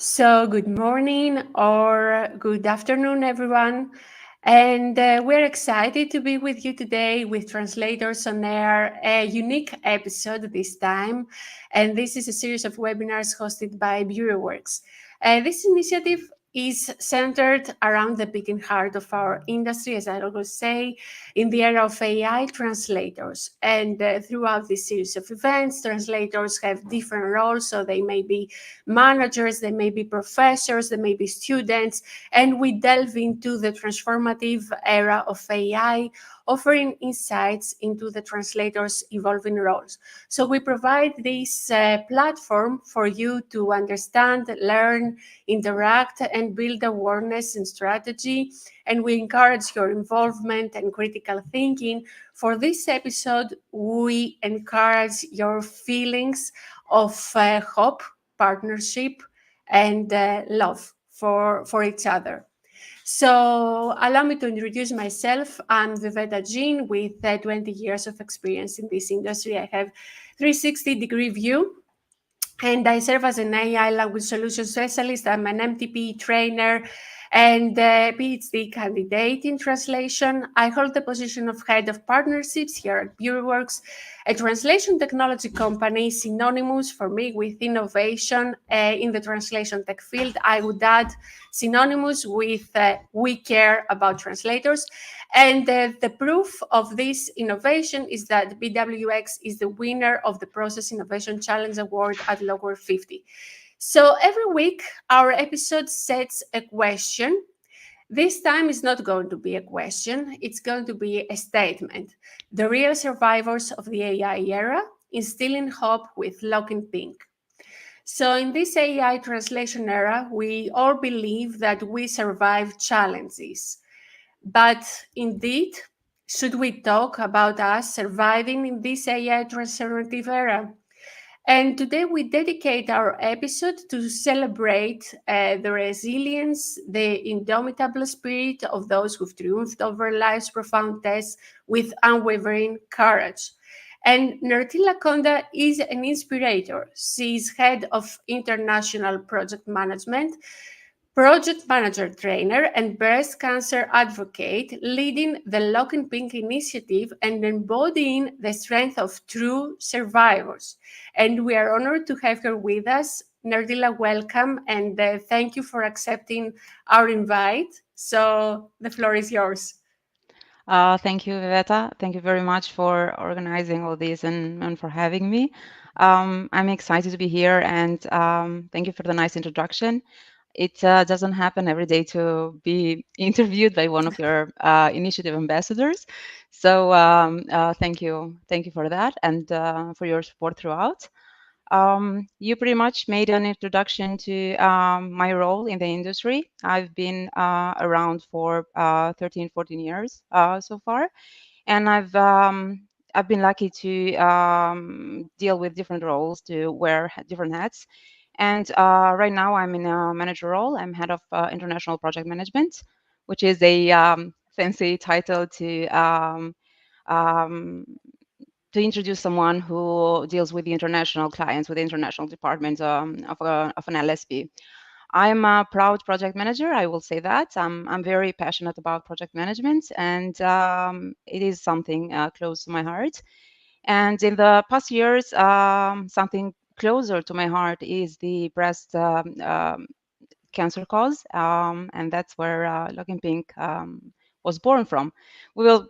So, good morning or good afternoon, everyone. And we're excited to be with you today with Translators on Air, a unique episode this time. And this is a series of webinars hosted by BureauWorks. This initiative is centered around the beating heart of our industry, as I always say, in the era of AI translators. And throughout this series of events, translators have different roles. So they may be managers, they may be professors, they may be students, and we delve into the transformative era of AI, offering insights into the translators' evolving roles. So we provide this platform for you to understand, learn, interact, and build awareness and strategy. And we encourage your involvement and critical thinking. For this episode, we encourage your feelings of hope, partnership, and love for each other. So allow me to introduce myself. I'm Viveta Jean with 20 years of experience in this industry. I have 360-degree view, and I serve as an AI language solution specialist. I'm an MTP trainer and a PhD candidate in translation. I hold the position of head of partnerships here at BureauWorks, a translation technology company synonymous for me with innovation in the translation tech field. I would add synonymous with we care about translators. And the proof of this innovation is that BWX is the winner of the Process Innovation Challenge Award at Lower 50. So every week, our episode sets a question. This time is not going to be a question, it's going to be a statement. The real survivors of the AI era, instilling hope with LocInPink. So, in this AI translation era, we all believe that we survive challenges. But indeed, should we talk about us surviving in this AI transformative era? And today we dedicate our episode to celebrate the resilience, the indomitable spirit of those who've triumphed over life's profound tests with unwavering courage. And Nertila Konda is an inspirator. She is head of international project management, project manager trainer, and breast cancer advocate, leading the LocInPink initiative and embodying the strength of true survivors. And we are honored to have her with us. Nerdila, welcome, and thank you for accepting our invite. So the floor is yours. Thank you, Viveta. Thank you very much for organizing all this and for having me. I'm excited to be here and thank you for the nice introduction. It doesn't happen every day to be interviewed by one of your initiative ambassadors. So thank you for that and for your support throughout. You pretty much made an introduction to my role in the industry. I've been around for 13, 14 years so far, and I've been lucky to deal with different roles, to wear different hats. And right now, I'm in a manager role. I'm head of international project management, which is a fancy title um, to introduce someone who deals with the international clients, with the international departments of an LSP. I'm a proud project manager. I will say that. I'm very passionate about project management, and it is something close to my heart. And in the past years, something closer to my heart is the breast cancer cause, and that's where LocInPink was born from. We will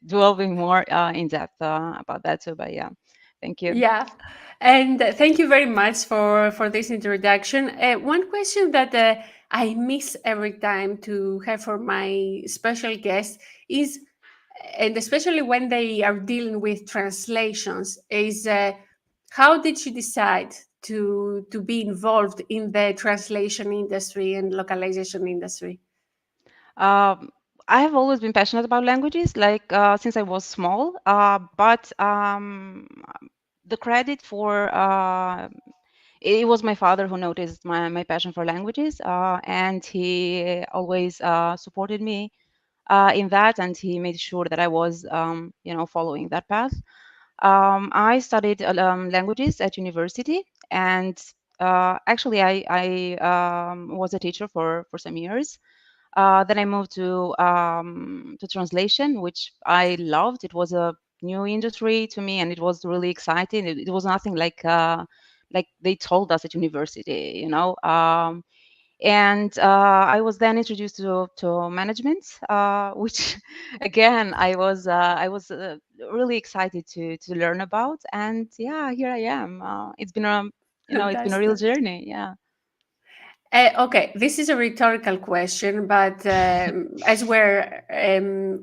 delving more in depth about that too, but yeah, thank you. Yeah, and thank you very much for this introduction. One question that I miss every time to have for my special guest is, and especially when they are dealing with translations, is how did you decide to be involved in the translation industry and localization industry? Um, I have always been passionate about languages, like since I was small. But the credit for it was my father who noticed my passion for languages, and he always supported me in that, and he made sure that I was, following that path. I studied languages at university, and Actually, I was a teacher for some years. Then I moved to translation, which I loved. It was a new industry to me, and it was really exciting. It was nothing like they told us at university, you know. And I was then introduced to management, which again I was really excited to learn about. And yeah, here I am. It's been a it's been a real Fantastic. journey. Yeah. Okay, this is a rhetorical question, but as we're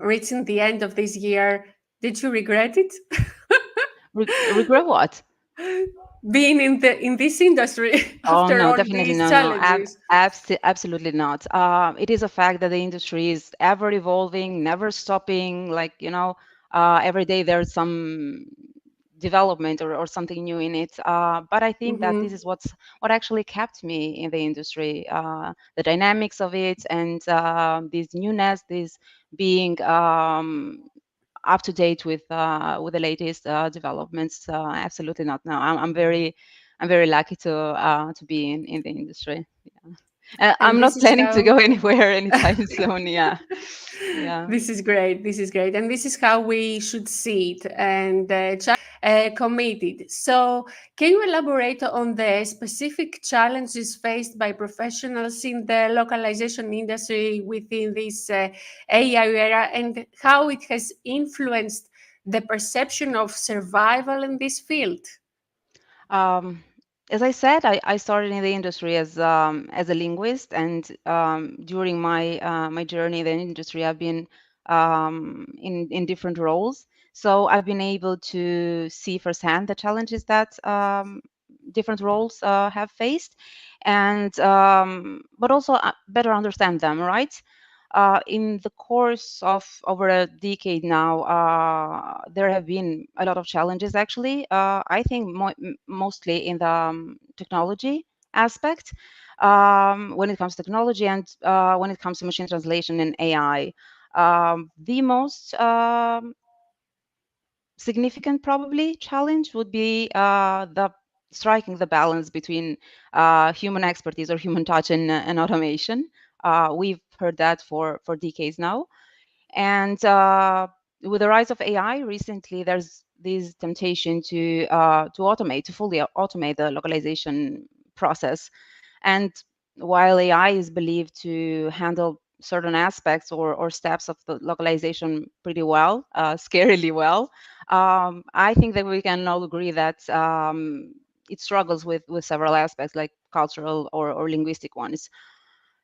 reaching the end of this year, did you regret it? Regret what? Being in this industry Oh after no, all definitely these no, no, challenges? absolutely not. It is a fact that the industry is ever evolving, never stopping. Like, every day there's some development or something new in it. But I think that this Hmm. is what actually kept me in the industry. The dynamics of it and this newness, this being up to date with the latest developments. Absolutely not. No, I'm very lucky to be in the industry. Yeah. And I'm this not is planning to how go anywhere anytime soon. Yeah, yeah. this is great. This is great. And this is how we should see it and committed. So, can you elaborate on the specific challenges faced by professionals in the localization industry within this AI era and how it has influenced the perception of survival in this field? Um, as I said, I started in the industry as a linguist, and during my journey in the industry, I've been in different roles. So I've been able to see firsthand the challenges that different roles have faced, and but also better understand them, right? In the course of over a decade now, there have been a lot of challenges actually. I think mostly in the technology aspect, when it comes to technology and when it comes to machine translation and AI. The most significant probably challenge would be the striking the balance between human expertise or human touch and automation. We've heard that for decades now, and with the rise of AI recently, there's this temptation to fully automate the localization process. And while AI is believed to handle certain aspects or steps of the localization pretty well, scarily well, I think that we can all agree that it struggles with several aspects like cultural or linguistic ones.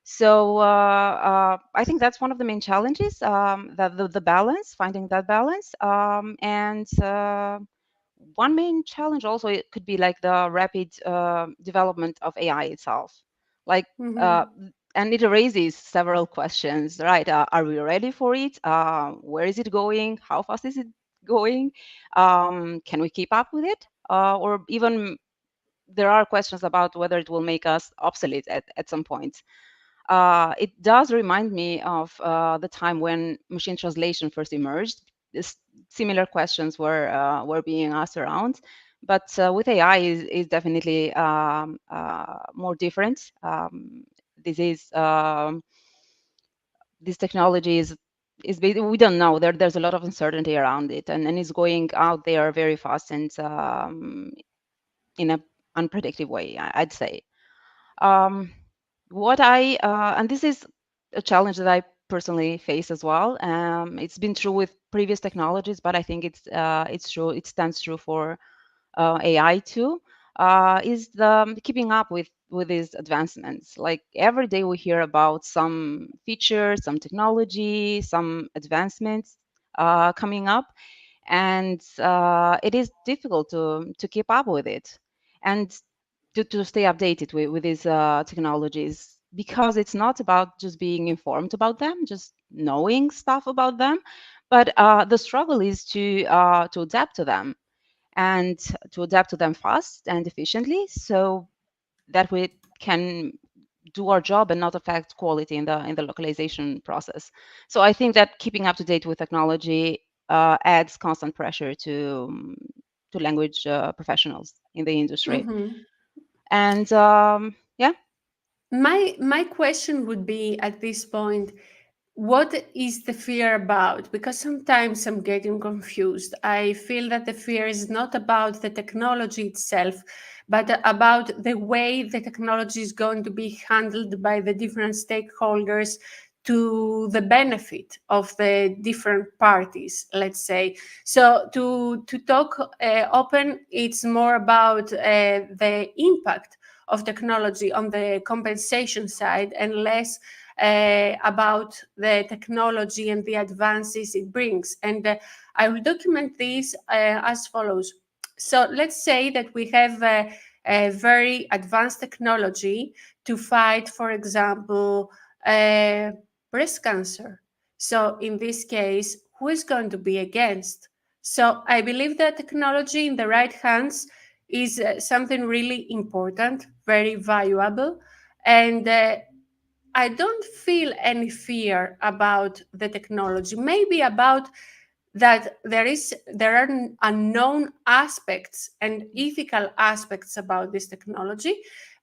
So I think that's one of the main challenges, that the balance, finding that balance. And one main challenge also it could be like the rapid development of AI itself. Like, uh, Mhm. and it raises several questions, right? Are we ready for it? Where is it going? How fast is it going? Can we keep up with it? Or even there are questions about whether it will make us obsolete at some point. It does remind me of the time when machine translation first emerged. Similar questions were being asked around, but with AI is definitely more different. This is this technology we don't know. There's a lot of uncertainty around it, and it's going out there very fast and in a unpredictable way, I'd say. Um, what I and this is a challenge that I personally face as well. It's been true with previous technologies, but I think it's true. It stands true for AI too. Is the keeping up with these advancements. Like every day we hear about some features, some technology, some advancements coming up, and it is difficult to keep up with it. And to stay updated with these technologies because it's not about just being informed about them, just knowing stuff about them, but the struggle is to adapt to them and to adapt to them fast and efficiently, so that we can do our job and not affect quality in the localization process. So I think that keeping up to date with technology adds constant pressure to language professionals in the industry. Mhm. And yeah. My question would be at this point, what is the fear about? Because sometimes I'm getting confused. I feel that the fear is not about the technology itself, but about the way the technology is going to be handled by the different stakeholders to the benefit of the different parties, let's say. So to talk open, it's more about the impact of technology on the compensation side and less about the technology and the advances it brings. And I will document this as follows. So let's say that we have a very advanced technology to fight, for example, uh, breast cancer. So in this case, who is going to be against? So I believe that technology in the right hands is something really important, very valuable, and I don't feel any fear about the technology. Maybe about that there are unknown aspects and ethical aspects about this technology,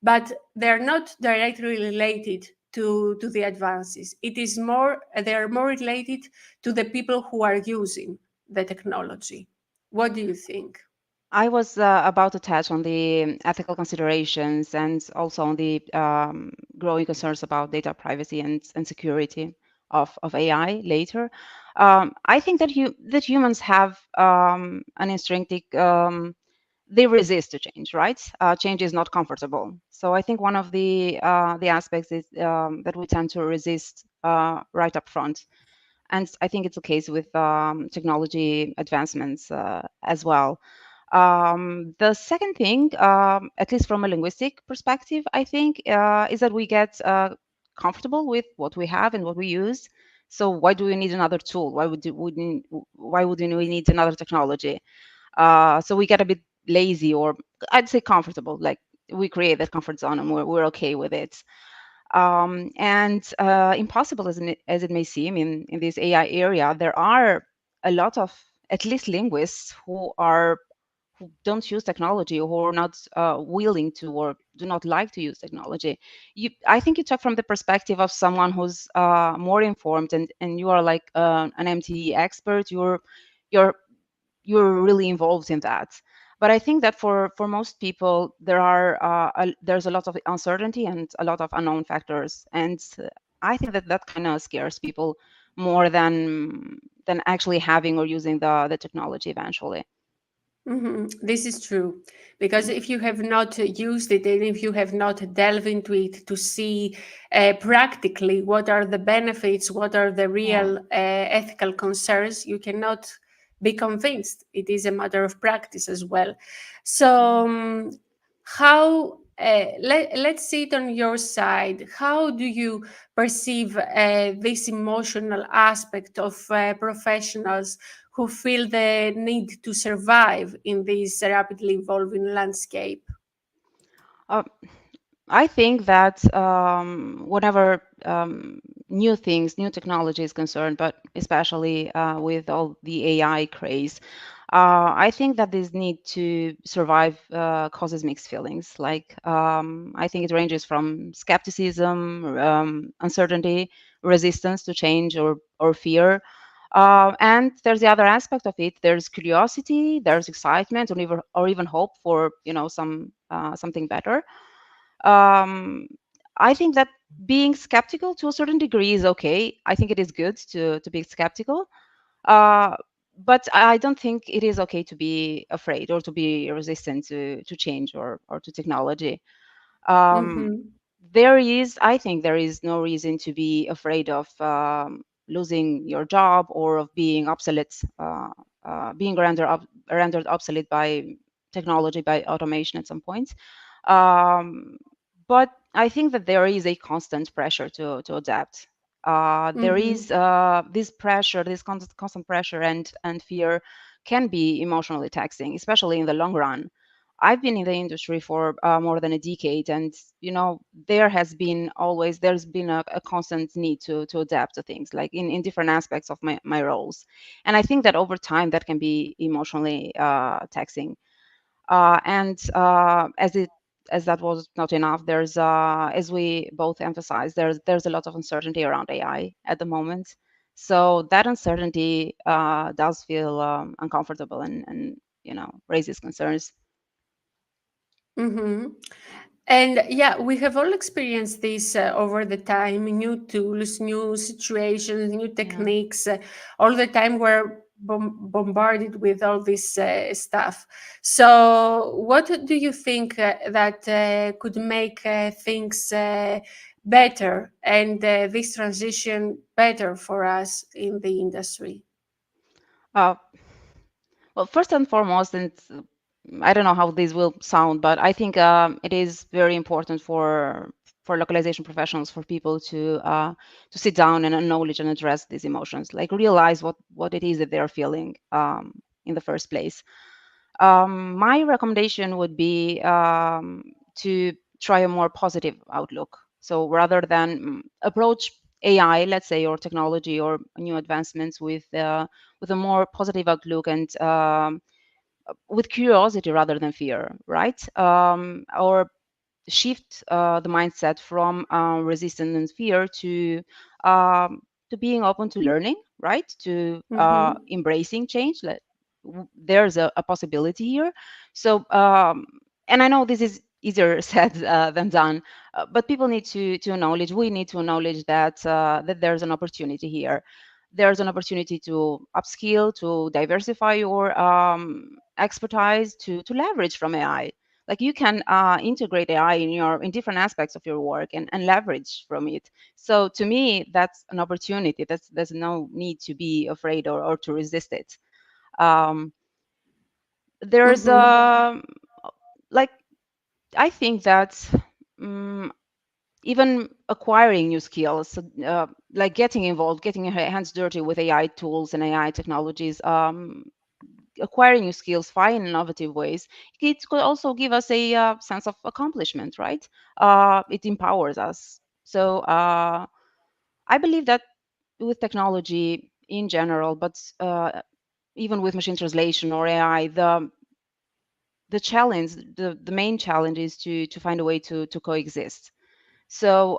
but they're not directly related to the advances. It is more they are more related to the people who are using the technology. What do you think? I was about to touch on the ethical considerations and also on the growing concerns about data privacy and security of AI later. I think that humans have an intrinsic they resist to change, right? Change is not comfortable. So I think one of the aspects is that we tend to resist right up front, and I think it's the case with technology advancements as well. The second thing, at least from a linguistic perspective, I think, is that we get comfortable with what we have and what we use. So why do we need another tool? Why would we need another technology? So we get a bit lazy, or I'd say comfortable. Like we create that comfort zone, and we're okay with it. And impossible as it may seem in this AI area, there are a lot of at least linguists who don't use technology, or who are not willing to, or do not like to use technology. I think you talk from the perspective of someone who's more informed, and you are like an MTE expert. You're you're really involved in that. But I think that for most people, there's a lot of uncertainty and a lot of unknown factors, and I think that that kind of scares people more than actually having or using the technology eventually. This is true because if you have not used it and if you have not delved into it to see practically what are the benefits, what are the Yeah. real ethical concerns, you cannot be convinced. It is a matter of practice as well. So, how let's see it on your side. How do you perceive this emotional aspect of professionals who feel the need to survive in this rapidly evolving landscape? Uh, I think that whenever new things, new technology is concerned, but especially with all the AI craze, I think that this need to survive causes mixed feelings. Like I think it ranges from skepticism, uncertainty, resistance to change, or fear. And there's the other aspect of it. There's curiosity, there's excitement, or even hope for something better. um, I think that being skeptical to a certain degree is okay. I think it is good to be skeptical, uh, but I don't think it is okay to be afraid or to be resistant to change or to technology. Um, Mm-hmm. I think there is no reason to be afraid of losing your job, or of being obsolete, being rendered obsolete by technology, by automation at some point. Um, but I think that there is a constant pressure to adapt. There is Mm-hmm. this pressure, this constant pressure and fear can be emotionally taxing, especially in the long run. I've been in the industry for more than a decade, and there's been a constant need to adapt to things, like in different aspects of my roles. And I think that over time that can be emotionally taxing. And as it as that was not enough, there's as we both emphasized, there's a lot of uncertainty around AI at the moment. So that uncertainty does feel uncomfortable and raises concerns. Mm-hmm. And yeah, we have all experienced this over the time, new tools, new situations, new Yeah. techniques. All the time we're bombarded with all this stuff. So, what do you think that could make things better and this transition better for us in the industry? Uh, Well, first and foremost, and I don't know how this will sound, but I think it is very important for localization professionals, for people to sit down and acknowledge and address these emotions, like realize what it is that they're feeling in the first place. My recommendation would be to try a more positive outlook. So rather than approach AI, let's say, or technology or new advancements with a more positive outlook and with curiosity rather than fear, right? Or shift the mindset from resistance and fear to being open to learning, right? To Mm-hmm. embracing change. There's a possibility here. So, and I know this is easier said than done, but people need to acknowledge. We need to acknowledge that there's an opportunity here. There's an opportunity to upskill, to diversify your expertise, to leverage from AI. Like you can integrate AI in different aspects of your work and leverage from it. So to me, that's an opportunity. There's no need to be afraid or to resist it. Um, there's Mm-hmm. like I think that um, even acquiring new skills, like getting involved, getting your hands dirty with AI tools and AI technologies, acquiring new skills, finding innovative ways, it could also give us a sense of accomplishment, right? It empowers us. So I believe that with technology in general, but even with machine translation or AI, the main challenge is to find a way to coexist. So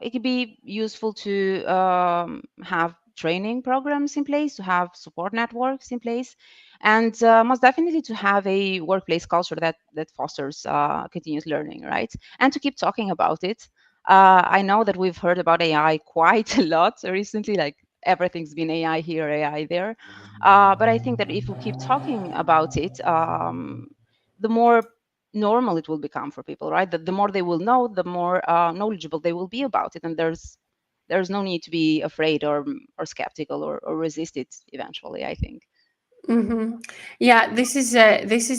it could be useful to have training programs in place, to have support networks in place, and most definitely to have a workplace culture that fosters continuous learning, right? And to keep talking about it. I know that we've heard about AI quite a lot recently, like everything's been AI here, AI there. But I think that if we keep talking about it, the more normal it will become for people, right? The more they will know, the more knowledgeable they will be about it, and there's no need to be afraid or skeptical or resist it eventually, I think. Mm-hmm. Yeah, this is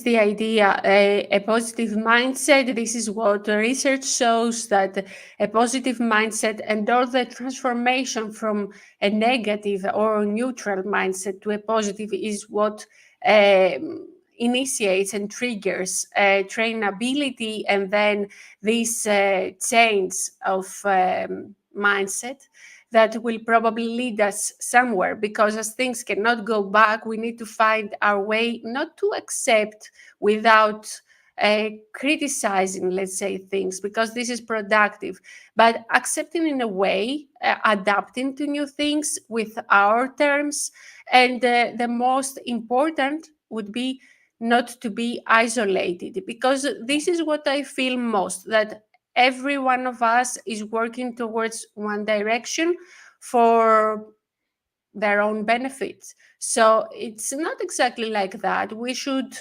the idea. A positive mindset. This is what the research shows, that a positive mindset and all the transformation from a negative or neutral mindset to a positive is what initiates and triggers trainability, and then this change of mindset that will probably lead us somewhere, because as things cannot go back, we need to find our way, not to accept without criticizing, let's say, things, because this is productive, but accepting in a way, adapting to new things with our terms. And the most important would be not to be isolated, because this is what I feel most, that every one of us is working towards one direction for their own benefits. So it's not exactly like that. We should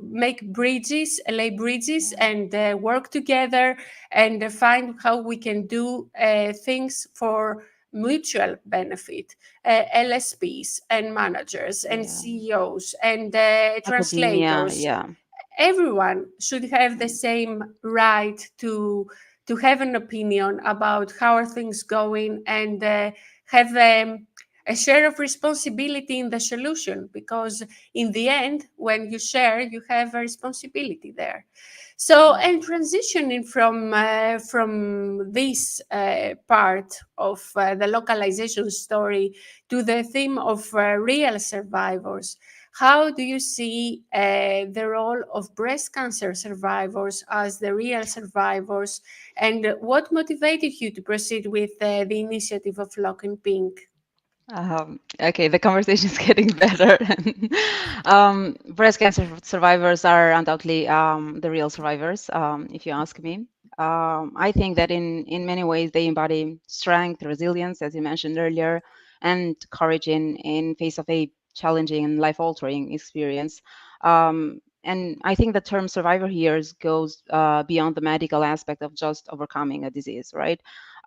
make bridges, lay bridges, Yeah, and work together, and find how we can do things for mutual benefit. LSPs and managers and yeah. CEOs and Academia, translators, yeah. everyone should have the Mm, same right to have an opinion about how are things going, and have a share of responsibility in the solution, because in the end, when you share, you have a responsibility there. So, mm, and transitioning from this part of the localization story to the theme of real survivors, How do you see the role of breast cancer survivors as the real survivors, and what motivated you to proceed with the initiative of Lock in Pink? Okay, the conversation is getting better. Breast cancer survivors are undoubtedly the real survivors, if you ask me. I think that in many ways they embody strength, resilience, as you mentioned earlier, and courage in face of a challenging and life-altering experience. And I think the term survivor here goes beyond the medical aspect of just overcoming a disease, right?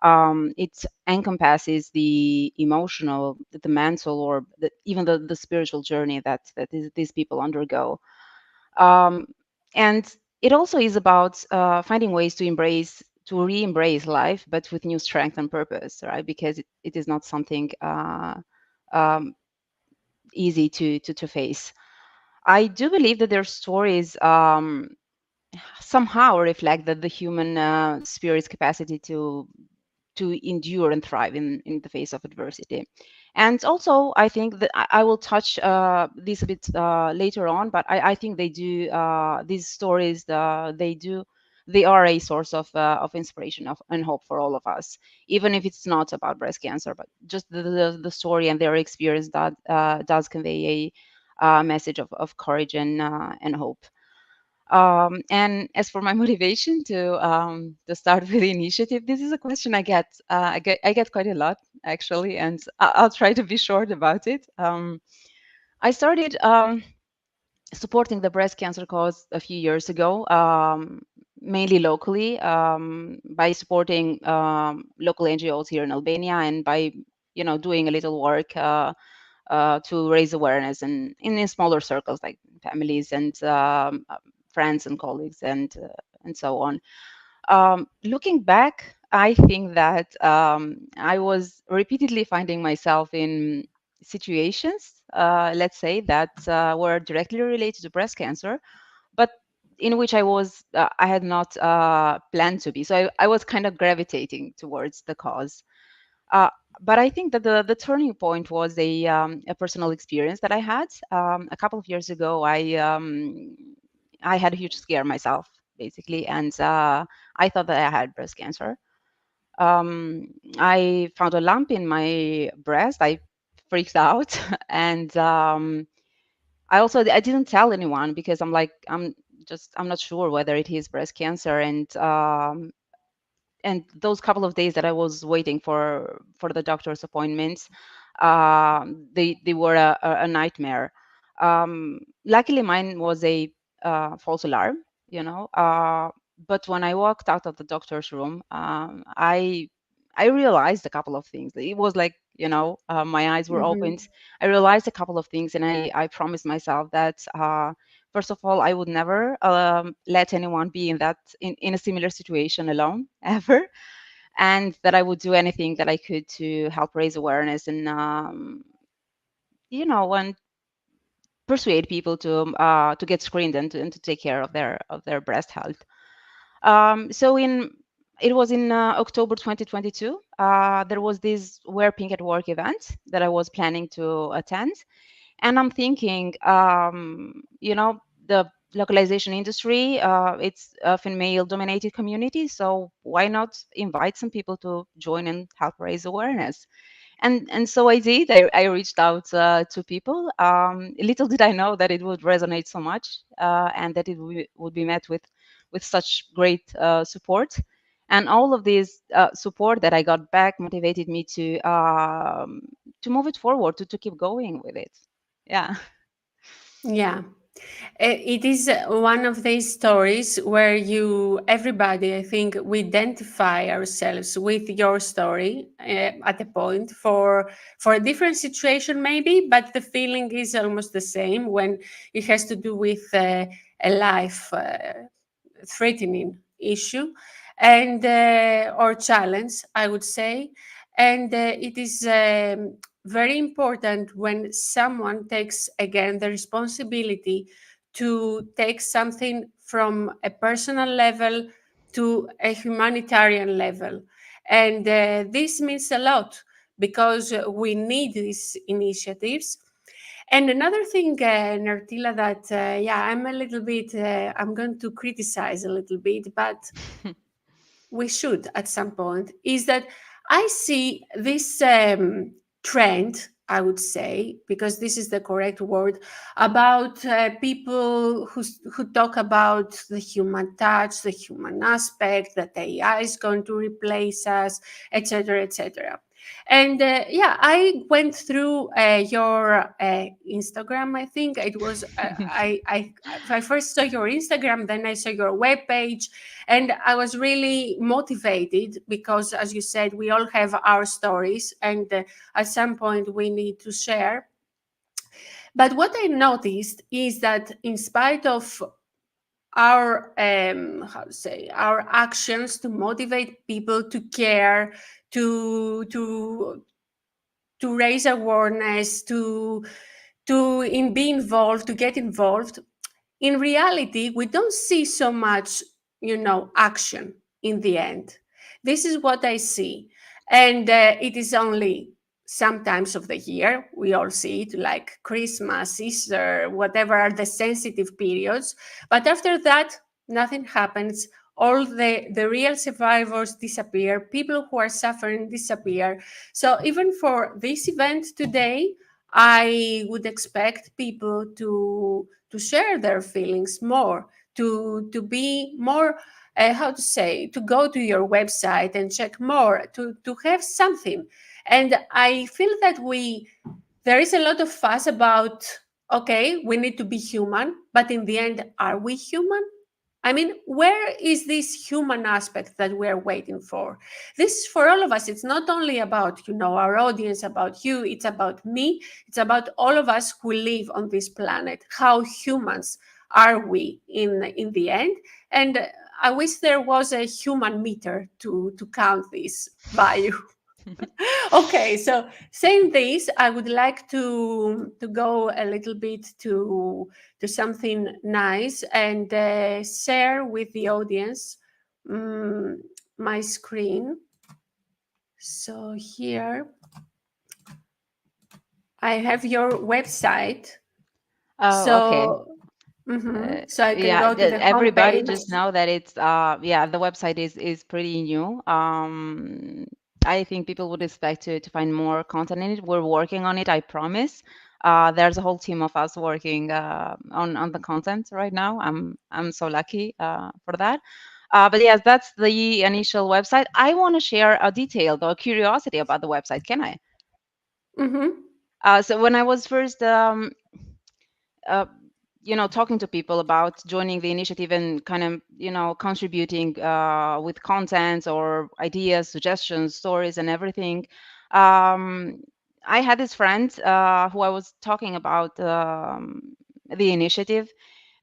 It encompasses the emotional, the mental, or even the spiritual journey that these people undergo. Um, and it also is about finding ways to re-embrace life, but with new strength and purpose, right? Because it is not something um, easy to face. I do believe that their stories somehow reflect that the human spirit's capacity to endure and thrive in the face of adversity. And also, I think that I will touch this a bit later on, but I think they do these stories. They are a source of inspiration and hope for all of us, even if it's not about breast cancer, but just the story and their experience that does convey a message of courage and hope. And as for my motivation to start with the initiative, this is a question I get quite a lot actually, and I'll try to be short about it. I started supporting the breast cancer cause a few years ago, mainly locally, by supporting local NGOs here in Albania, and by doing a little work to raise awareness and in smaller circles like families and friends and colleagues and so on. Looking back, I think that I was repeatedly finding myself in situations, let's say, that were directly related to breast cancer, but in which I had not planned to be. So I was kind of gravitating towards the cause. Uh, but I think that the turning point was a personal experience that I had a couple of years ago. I had a huge scare myself, basically, and I thought that I had breast cancer. I found a lump in my breast. I freaked out, and I didn't tell anyone because I'm not sure whether it is breast cancer, and those couple of days that I was waiting for the doctor's appointments, they were a nightmare. Luckily, mine was a false alarm, you know. But when I walked out of the doctor's room, I realized a couple of things. It was like, my eyes were Mhm. opened. I realized a couple of things, and I promised myself that. First of all, I would never let anyone be in a similar situation alone ever, and that I would do anything that I could to help raise awareness and and persuade people to get screened and to take care of their breast health. So it was in October 2022. There was this Wear Pink at Work event that I was planning to attend, and I'm thinking, the localization industry, it's a female dominated community, so why not invite some people to join and help raise awareness? And so I did. I reached out to people. Little did I know that it would resonate so much, and that it would be met with such great support. And all of this support that I got back motivated me to move it forward, to keep going with it. Yeah. Yeah. It is one of these stories where everybody, I think, we identify ourselves with your story at a point for a different situation, maybe, but the feeling is almost the same when it has to do with a life threatening issue and or challenge, I would say. And it is very important when someone takes again the responsibility to take something from a personal level to a humanitarian level. And this means a lot because we need these initiatives. And another thing, Nartila, that yeah, I'm a little bit, I'm going to criticize a little bit, but we should at some point, is that I see this trend, I would say, because this is the correct word, about people who talk about the human touch, the human aspect, that AI is going to replace us, etc., etc. And yeah, I went through your Instagram. I think it was I first saw your Instagram, then I saw your webpage, and I was really motivated because, as you said, we all have our stories, and at some point we need to share. But what I noticed is that, in spite of our how to say, our actions to motivate people to care, to to to raise awareness, to be involved, to get involved, in reality we don't see so much, action in the end. This is what I see. And it is only sometimes of the year we all see it, like Christmas, Easter, whatever are the sensitive periods. But after that, nothing happens. All the real survivors disappear, people who are suffering disappear. So even for this event today, I would expect people to share their feelings more, to be more, how to say, to go to your website and check more, to have something. And I feel that there is a lot of fuss about, okay, we need to be human, but in the end, are we human? I mean, where is this human aspect that we're waiting for? This is for all of us. It's not only about, our audience, about you. It's about me. It's about all of us who live on this planet. How humans are we in the end? And I wish there was a human meter to count this value. Okay, so saying this, I would like to go a little bit to something nice and share with the audience um, my screen. So here I have your website. Oh, okay. So so I can Yeah, go to the everybody homepage. just know that it's yeah, the website is pretty new. I think people would expect to find more content in it. We're working on it, I promise. There's a whole team of us working on the content right now. I'm so lucky for that. But yes, that's the initial website. I want to share a detail, though, a curiosity about the website. Can I? Mm-hmm. So when I was first uh, talking to people about joining the initiative and kind of, contributing with content or ideas, suggestions, stories, and everything. Um, I had this friend who I was talking about the initiative,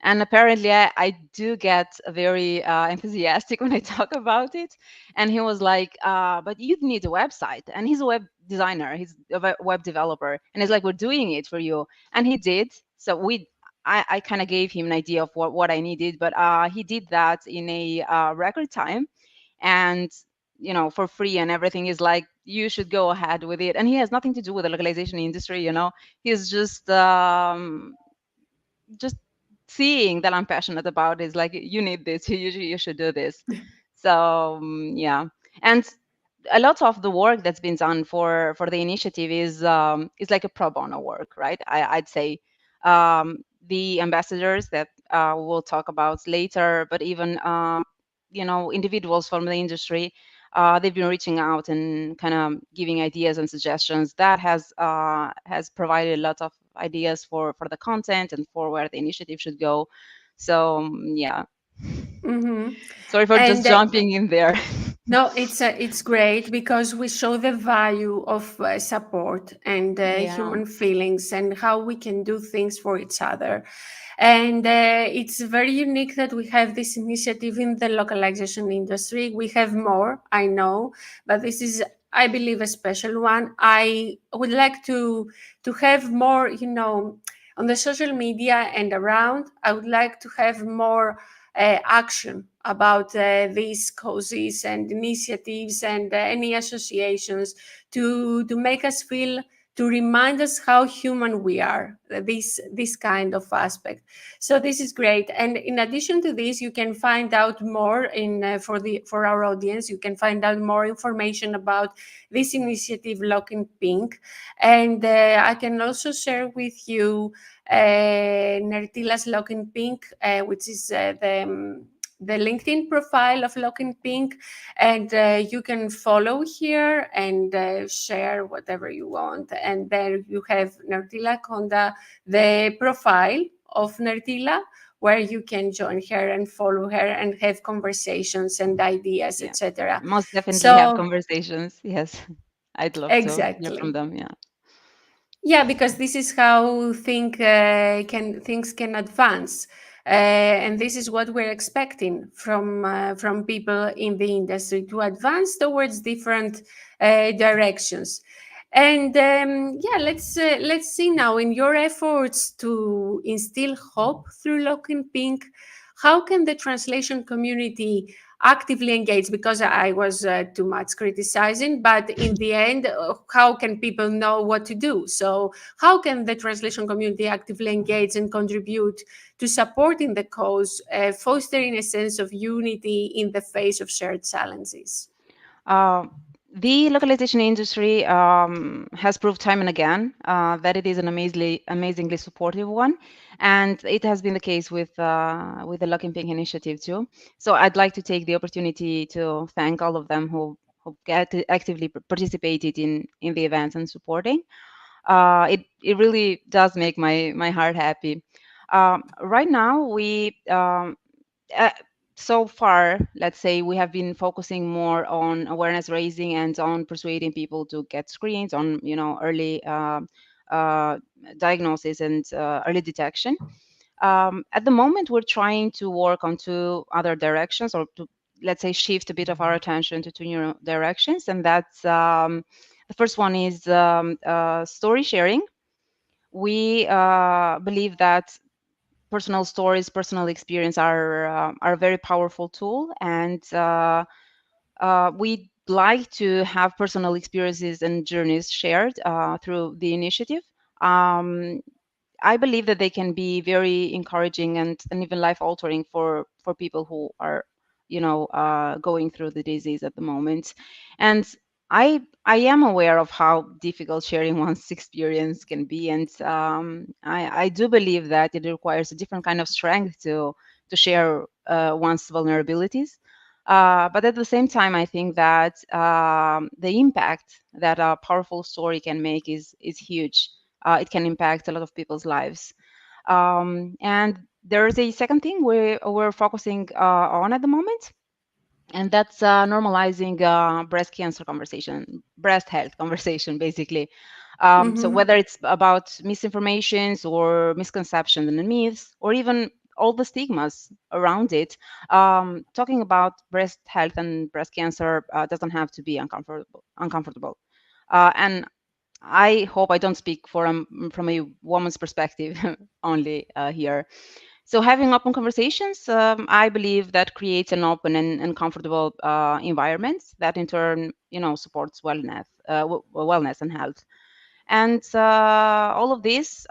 and apparently I do get very enthusiastic when I talk about it. And he was like, but you need a website. And he's a web designer, he's a web developer. And he's like, we're doing it for you. And he did. So I kind of gave him an idea of what I needed, but he did that in a record time. And for free and everything. Is like, you should go ahead with it. And he has nothing to do with the localization industry. He's just seeing that I'm passionate about is like, you need this, you should do this. So yeah. And a lot of the work that's been done for the initiative is like a pro bono work, right? I'd say the ambassadors that we'll talk about later, but even individuals from the industry, they've been reaching out and kind of giving ideas and suggestions. That has provided a lot of ideas for the content and for where the initiative should go. So yeah, Mm-hmm. sorry for just And jumping in there. no, it's great because we show the value of support and Yeah. human feelings and how we can do things for each other. And it's very unique that we have this initiative in the localization industry. We have more, I know, but this is, I believe, a special one. I would like to have more, on the social media and around. I would like to have more action about these causes and initiatives and any associations to make us feel to remind us how human we are, this kind of aspect. So this is great. And in addition to this, you can find out more for our audience. You can find out more information about this initiative, LocInPink. And I can also share with you Nertila's LocInPink, which is the LinkedIn profile of LocInPink, and you can follow here and share whatever you want. And there you have Nertila Konda, the profile of Nertila, where you can join her and follow her and have conversations and ideas, Yeah, etc. most definitely have So conversations. Yes, I'd love to hear from exactly. them. Yeah, Yeah, because this is how things can advance, and this is what we're expecting from people in the industry, to advance towards different directions. And yeah, let's see now, in your efforts to instill hope through LocInPink, how can the translation community actively engage? Because I was too much criticizing, but in the end, how can people know what to do? So how can the translation community actively engage and contribute to supporting the cause, fostering a sense of unity in the face of shared challenges? uh, the localization industry has proved time and again that it is an amazingly supportive one, and it has been the case with the LocInPink initiative too. So I'd like to take the opportunity to thank all of them who actively participated in the events and supporting. It really does make my heart happy. Right now, uh, so far, let's say we have been focusing more on awareness raising and on persuading people to get screens, on early uh, diagnosis and early detection. At the moment, we're trying to work on two other directions, or to, let's say, shift a bit of our attention to two new directions, and that's the first one is story sharing. We believe that personal stories, personal experience are a very powerful tool, and we'd like to have personal experiences and journeys shared through the initiative. Um, I believe that they can be very encouraging and even life altering for people who are, going through the disease at the moment. And I am aware of how difficult sharing one's experience can be, and I do believe that it requires a different kind of strength to share one's vulnerabilities. But at the same time, I think that the impact that a powerful story can make is huge. It can impact a lot of people's lives. And there's a second thing we're focusing on at the moment, and that's normalizing breast cancer conversation, breast health conversation, basically. So Mm-hmm. whether it's about misinformations or misconceptions and myths, or even all the stigmas around it, talking about breast health and breast cancer doesn't have to be uncomfortable. And I hope I don't speak from a woman's perspective only here. So having open conversations, I believe that creates an open and comfortable environment that in turn, supports wellness and health. And all of this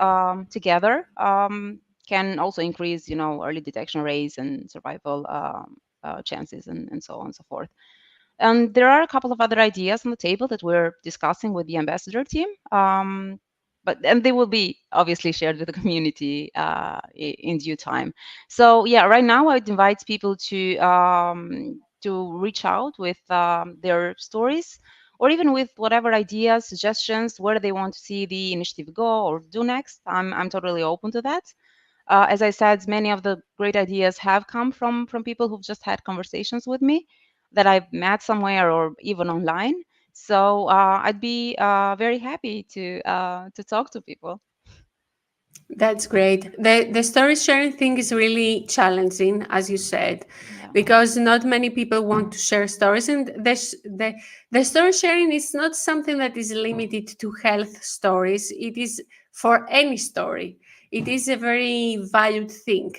together can also increase, early detection rates and survival chances, and so on and so forth. And there are a couple of other ideas on the table that we're discussing with the ambassador team. And they will be obviously shared with the community in due time. So yeah, right now I'd invite people to reach out with their stories, or even with whatever ideas, suggestions, where they want to see the initiative go or do next. I'm totally open to that. As I said, many of the great ideas have come from people who've just had conversations with me that I've met somewhere or even online. So I'd be very happy to talk to people. That's great. The story sharing thing is really challenging, as you said, Yeah, because not many people want to share stories, and the story sharing is not something that is limited to health stories. It is for any story. It is a very valued thing.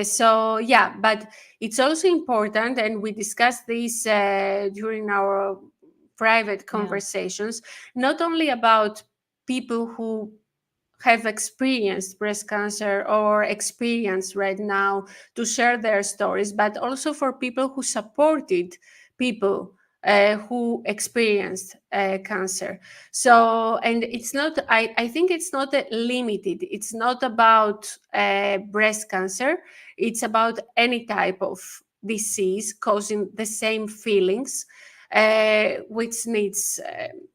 So yeah, but it's also important, and we discussed this during our private yeah, conversations, not only about people who have experienced breast cancer or experience right now to share their stories, but also for people who supported people who experienced cancer. So, and it's not, I think it's not limited. It's not about breast cancer. It's about any type of disease causing the same feelings, which needs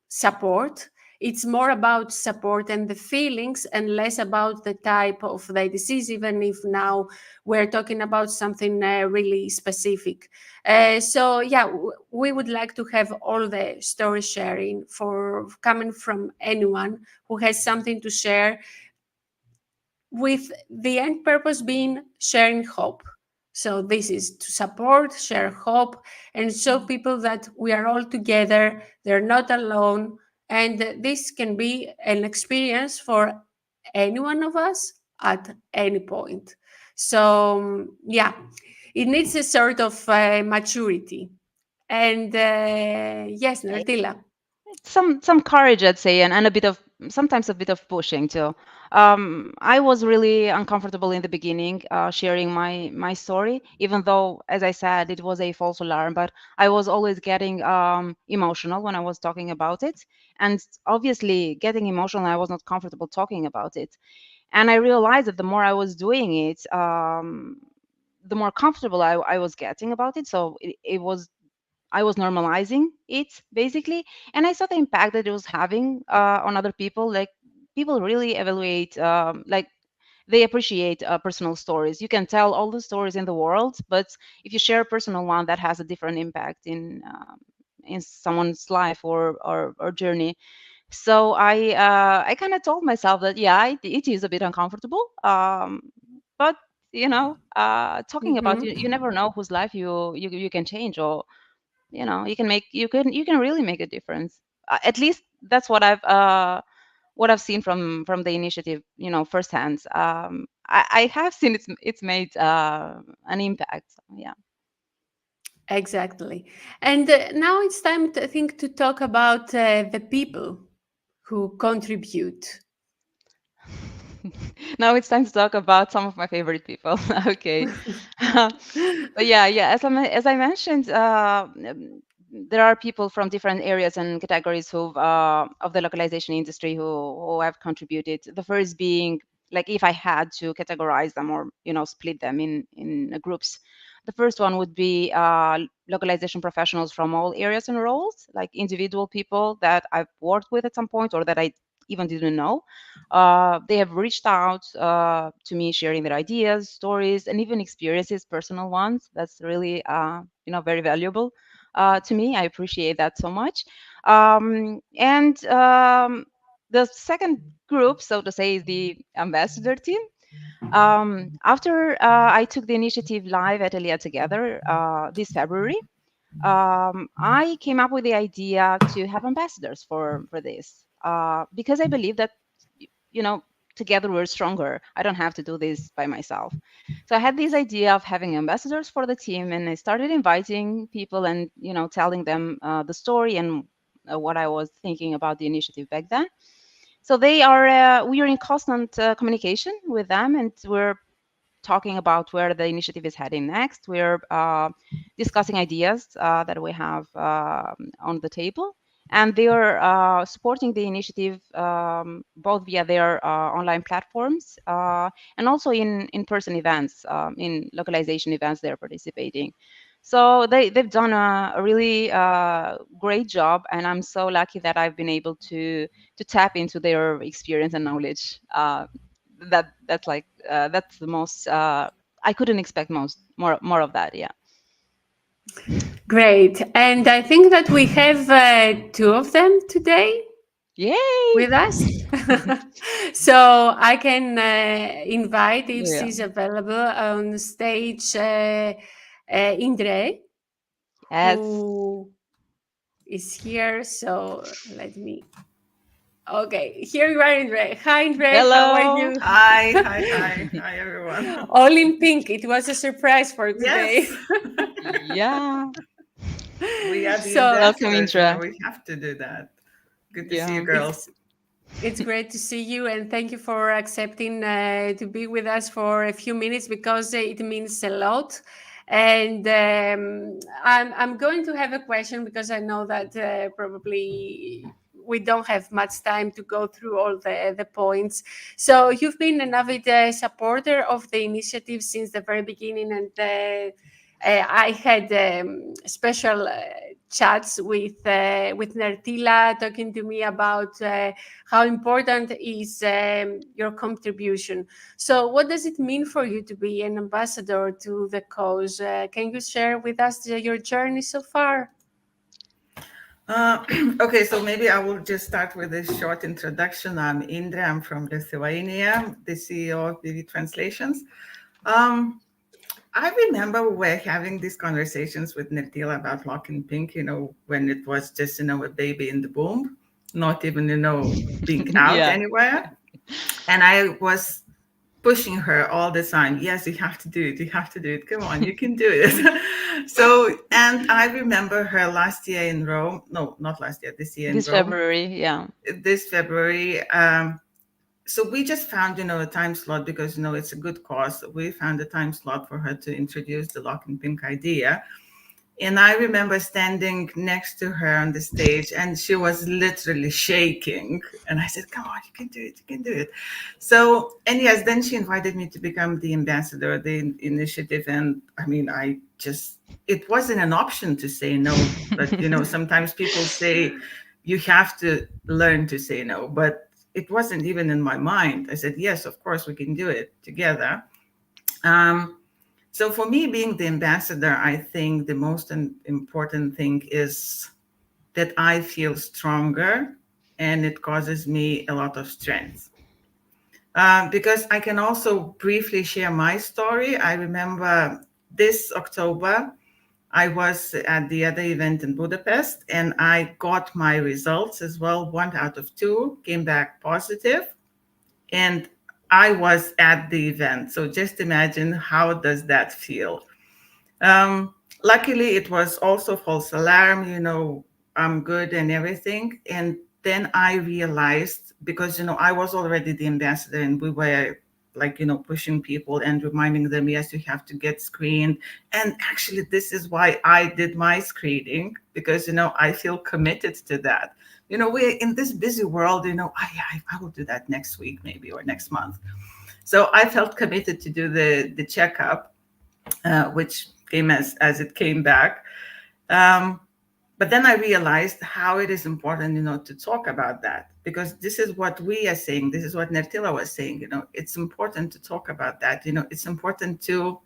support. It's more about support and the feelings and less about the type of the disease, even if now we're talking about something really specific. So yeah, we would like to have all the story sharing for coming from anyone who has something to share, with the end purpose being sharing hope. So this is to support, share hope, and show people that we are all together, they're not alone, and this can be an experience for any one of us at any point. So yeah, it needs a sort of maturity. And yes, Nartila. Some courage, I'd say, and a bit of sometimes a bit of pushing too. I was really uncomfortable in the beginning, sharing my story, even though, as I said, it was a false alarm. But I was always getting emotional when I was talking about it, and obviously, getting emotional, I was not comfortable talking about it. And I realized that the more I was doing it, the more comfortable I was getting about it. So it was I was normalizing it basically, and I saw the impact that it was having on other people. Like people really evaluate, like they appreciate personal stories. You can tell all the stories in the world, but if you share a personal one, that has a different impact in someone's life or journey. So I kind of told myself that yeah, it is a bit uncomfortable, but talking about Mhm. you never know whose life you can change, or you can really make a difference. At least that's what I've seen from the initiative, firsthand. I have seen it's made an impact. Yeah. Exactly. And now it's time, I think, to talk about the people who contribute. Now it's time to talk about some of my favorite people. Okay. But yeah, as I mentioned, there are people from different areas and categories who of the localization industry who have contributed. The first being, like, if I had to categorize them or split them in groups, the first one would be localization professionals from all areas and roles, like individual people that I've worked with at some point or that I even didn't know. They have reached out to me, sharing their ideas, stories, and even experiences, personal ones. That's really, very valuable to me. I appreciate that so much. And the second group, so to say, is the ambassador team. After I took the initiative live at Elia Together this February, I came up with the idea to have ambassadors for this because I believe that you know together we're stronger. I don't have to do this by myself. So I had this idea of having ambassadors for the team, and I started inviting people and telling them the story and what I was thinking about the initiative back then. So we are in constant communication with them, and we're talking about where the initiative is heading next. We're discussing ideas that we have on the table, and they are supporting the initiative both via their online platforms and also in person events, in localization events they're participating. So they've done a really great job, and I'm so lucky that I've been able to tap into their experience and knowledge. That's the most I couldn't expect more of that. Yeah. Great. And I think that we have two of them today Yay. with us. So I can invite, if Yeah. she's available, on stage Indre, Yes. who is here. So let me. Okay, here you are, Indre. Hi, Indre. How are Hello. you? Hi, hi, hi, hi, everyone. All in pink. It was a surprise for today. Yes, Yeah. we are the So Welcome, ambassadors. Intra. We have to do that. Good to see you, Yeah. it's girls. It's great to see you, and thank you for accepting to be with us for a few minutes because it means a lot. And I'm going to have a question because I know that probably we don't have much time to go through all the points. So you've been an avid supporter of the initiative since the very beginning, and I had special chats with Nertila talking to me about how important is your contribution. So, what does it mean for you to be an ambassador to the cause? Can you share with us your journey so far? Uh, okay, so maybe I will just start with a short introduction. I'm Indra. I'm from Lithuania, the CEO of BV Translations. Um, I remember we were having these conversations with Nertila about LocInPink, when it was just, a baby in the womb, not even, being out Yeah. anywhere. And I was pushing her all the time. Yes, you have to do it. You have to do it. Come on, you can do it. So, and I remember her last year in Rome. No, not last year, this year in This Rome, February, yeah. this February. So we just found, a time slot because, it's a good cause. We found a time slot for her to introduce the Lock and Pink idea. And I remember standing next to her on the stage and she was literally shaking. And I said, come on, you can do it, you can do it. So, and yes, then she invited me to become the ambassador of the initiative. And I mean, it wasn't an option to say no. But, sometimes people say you have to learn to say no. But it wasn't even in my mind. I said, yes, of course, we can do it together. Um, so for me, being the ambassador, I think the most important thing is that I feel stronger and it causes me a lot of strength. Because I can also briefly share my story. I remember this October, I was at the other event in Budapest and I got my results as well. 1 out of 2 came back positive and I was at the event. So just imagine how does that feel? Um, Luckily, it was also false alarm, I'm good and everything. And then I realized because, I was already the ambassador and we were like, pushing people and reminding them, yes, you have to get screened. And actually, this is why I did my screening because, I feel committed to that. We're in this busy world, I will do that next week, maybe, or next month. So I felt committed to do the checkup, which came as it came back. Um, but then I realized how it is important, to talk about that because this is what we are saying. This is what Nertila was saying. It's important to talk about that. It's important to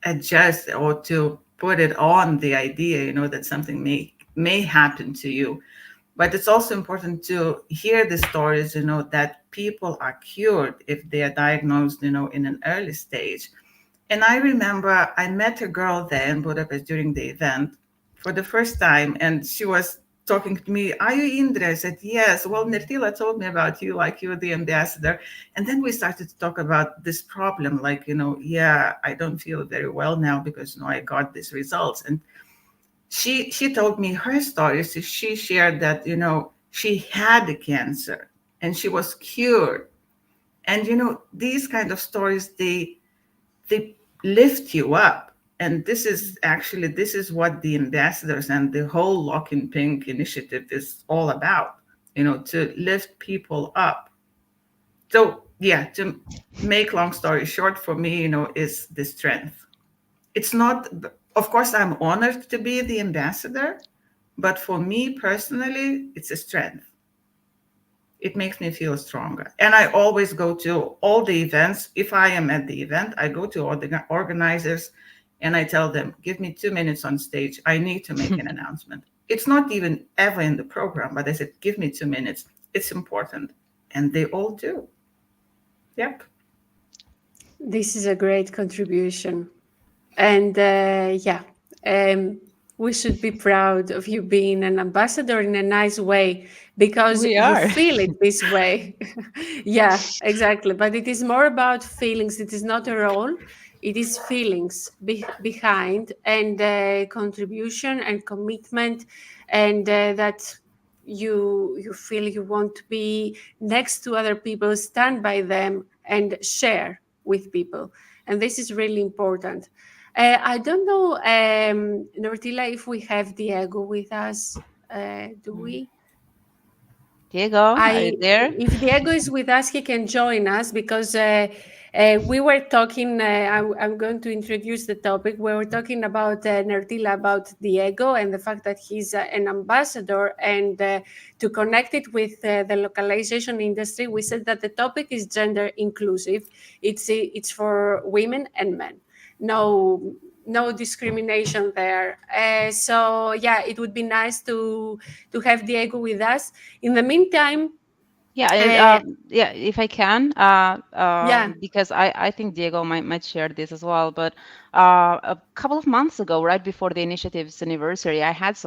adjust or to put it on the idea, that something may happen to you. But it's also important to hear the stories, that people are cured if they are diagnosed, in an early stage. And I remember I met a girl there in Budapest during the event for the first time, and she was talking to me. Are you Indra? I said, yes. Well, Nertila told me about you, like you're the ambassador. And then we started to talk about this problem, like, yeah, I don't feel very well now because, I got these results. And she told me her story. So she shared that, she had the cancer and she was cured. And, these kind of stories, they lift you up. And this is what the ambassadors and the whole Lock in Pink initiative is all about, to lift people up. So yeah, to make long story short, for me, is the strength. It's not, of course, I'm honored to be the ambassador, but for me personally, it's a strength. It makes me feel stronger. And I always go to all the events. If I am at the event, I go to all the organizers and I tell them, give me 2 minutes on stage. I need to make an announcement. It's not even ever in the program, but I said, give me 2 minutes. It's important. And they all do. Yep. This is a great contribution. And we should be proud of you being an ambassador in a nice way because We you are. feel it this way. Yeah, exactly. But it is more about feelings. It is not a role. It is feelings behind and contribution and commitment, and that you feel you want to be next to other people, stand by them and share with people, and this is really important. I don't know, Nortila, if we have Diego with us. Do we? Diego, are you I there? If Diego is with us, he can join us because we were talking. I'm going to introduce the topic. We were talking about Nertila, about Diego, and the fact that he's an ambassador. And to connect it with the localization industry, we said that the topic is gender inclusive. It's for women and men. No discrimination there. So yeah, it would be nice to have Diego with us. In the meantime, Yeah, uh, yeah, if I can, yeah, because I think Diego might share this as well. But a couple of months ago, right before the initiative's anniversary, I had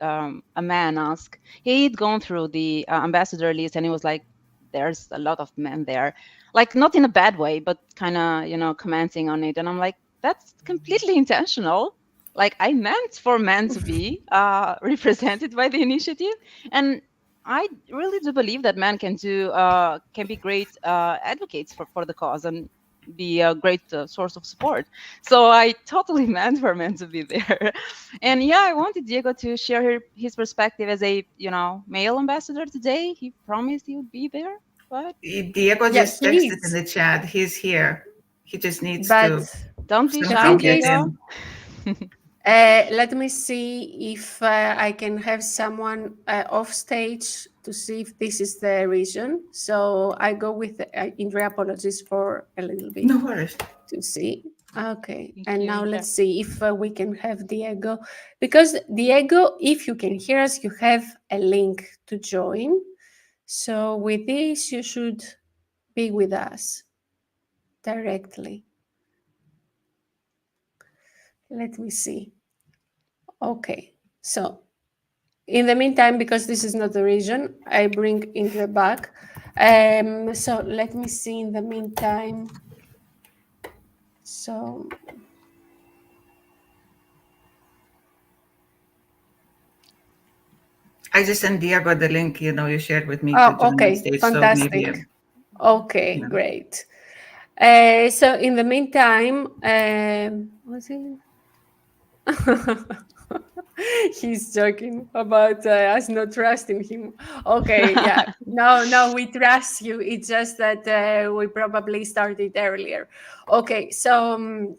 a man ask. He'd gone through the ambassador list, and he was like, "There's a lot of men there," like not in a bad way, but kind of commenting on it. And I'm like, "That's completely intentional. Like I meant for men to be represented by the initiative." And I really do believe that men can be great advocates for the cause and be a great source of support. So I totally meant for men to be there. And yeah, I wanted Diego to share his perspective as a male ambassador today. He promised he would be there, but Diego yeah, just he texted in is. the chat. He's here. He just needs But to don't be the shy, somehow thing get is, Diego. in. let me see if I can have someone off stage to see if this is the reason. So I go with Indra. Apologies for a little bit No worries. to see. Okay, Thank and you, now Indra. let's see if we can have Diego. Because Diego, if you can hear us, you have a link to join. So with this, you should be with us directly. Let me see. Okay, so in the meantime, because this is not the region, I bring Indra back. So let me see in the meantime. So I just sent Diego the link, you shared with me to oh, join the okay, stage. So maybe, fantastic. Okay, yeah. great. So in the meantime, was it? He's joking about us not trusting him. Okay, yeah. No, no, we trust you. It's just that we probably started earlier. Okay, so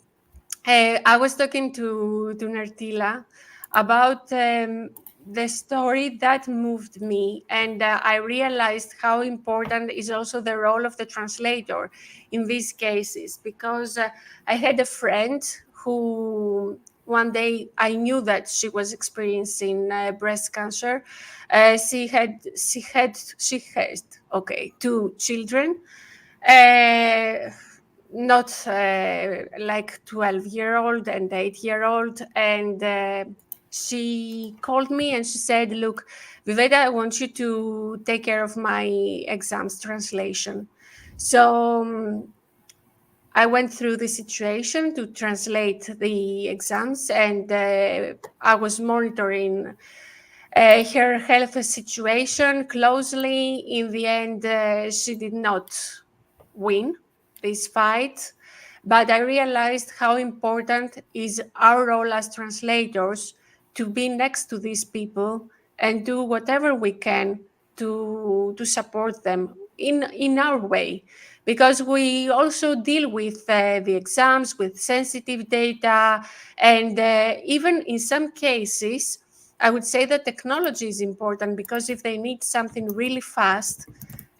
I was talking to Nertila about the story that moved me, and I realized how important is also the role of the translator in these cases, because I had a friend who one day I knew that she was experiencing breast cancer. She had okay, two children. Uh, Not like 12-year-old and 8-year-old, and she called me and she said, look, Viveta, I want you to take care of my exams translation. So I went through the situation to translate the exams, and I was monitoring her health situation closely. In the end, she did not win this fight, but I realized how important is our role as translators to be next to these people and do whatever we can to support them in our way, because we also deal with the exams with sensitive data, and even in some cases I would say that technology is important, because if they need something really fast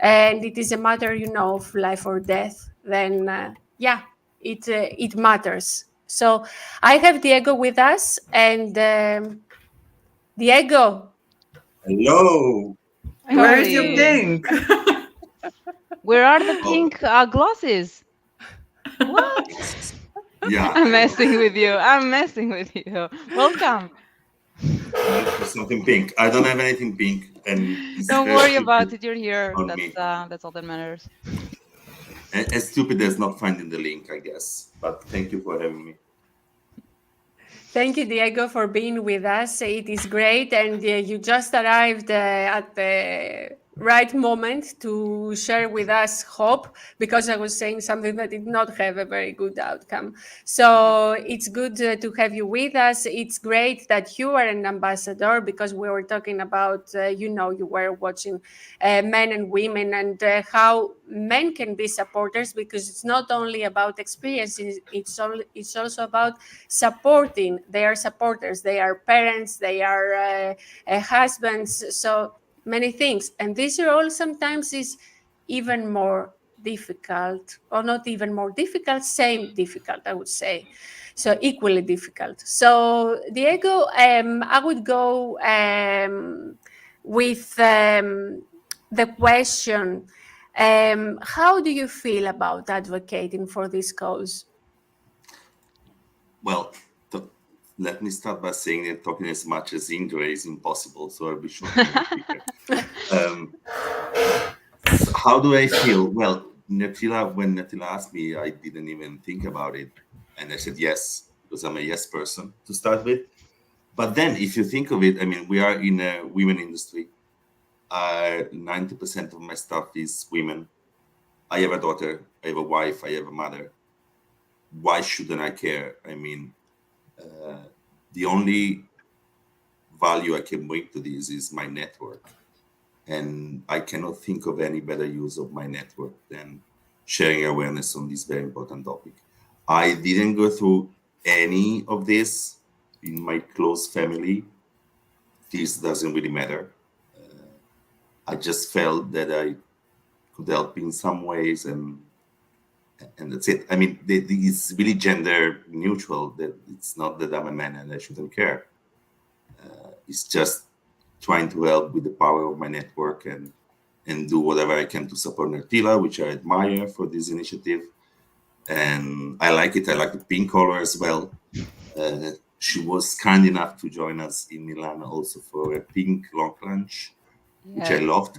and it is a matter, of life or death, then yeah, it matters. So I have Diego with us, and Diego, Hello. Where is your Finally, pink? where are the Oh, pink glasses? What? yeah, I'm I know. messing with you. I'm messing with you. Welcome. I look for something pink. I don't have anything pink, and it's Don't very worry stupid about it. You're here. on That's me. all that matters. As stupid as not finding the link, I guess. But thank you for having me. Thank you, Diego, for being with us. It is great. And you just arrived at the right moment to share with us hope, because I was saying something that did not have a very good outcome. So it's good to have you with us. It's great that you are an ambassador, because we were talking about, you were watching men and women, and how men can be supporters, because it's not only about experiences, it's also about supporting. They are supporters, they are parents, they are husbands, so many things. And these are all sometimes is even more difficult, or not even more difficult, same difficult, I would say, so equally difficult. So Diego, I would go with the question, how do you feel about advocating for this cause? Well, let me start by saying that talking as much as Indra is impossible, so I'll be shorter and quicker. How do I feel? Well, when Natila asked me, I didn't even think about it. And I said yes, because I'm a yes person to start with. But then, if you think of it, I mean, we are in a women industry. 90% of my staff is women. I have a daughter, I have a wife, I have a mother. Why shouldn't I care? I mean, the only value I can bring to this is my network. And I cannot think of any better use of my network than sharing awareness on this very important topic. I didn't go through any of this in my close family. This doesn't really matter. I just felt that I could help in some ways, and that's it. I mean, it's really gender neutral. That it's not that I'm a man and I shouldn't care. It's just trying to help with the power of my network and do whatever I can to support Nertila, which I admire for this initiative. And I like it. I like the pink color as well. She was kind enough to join us in Milan also for a pink long lunch, which I Yes. loved.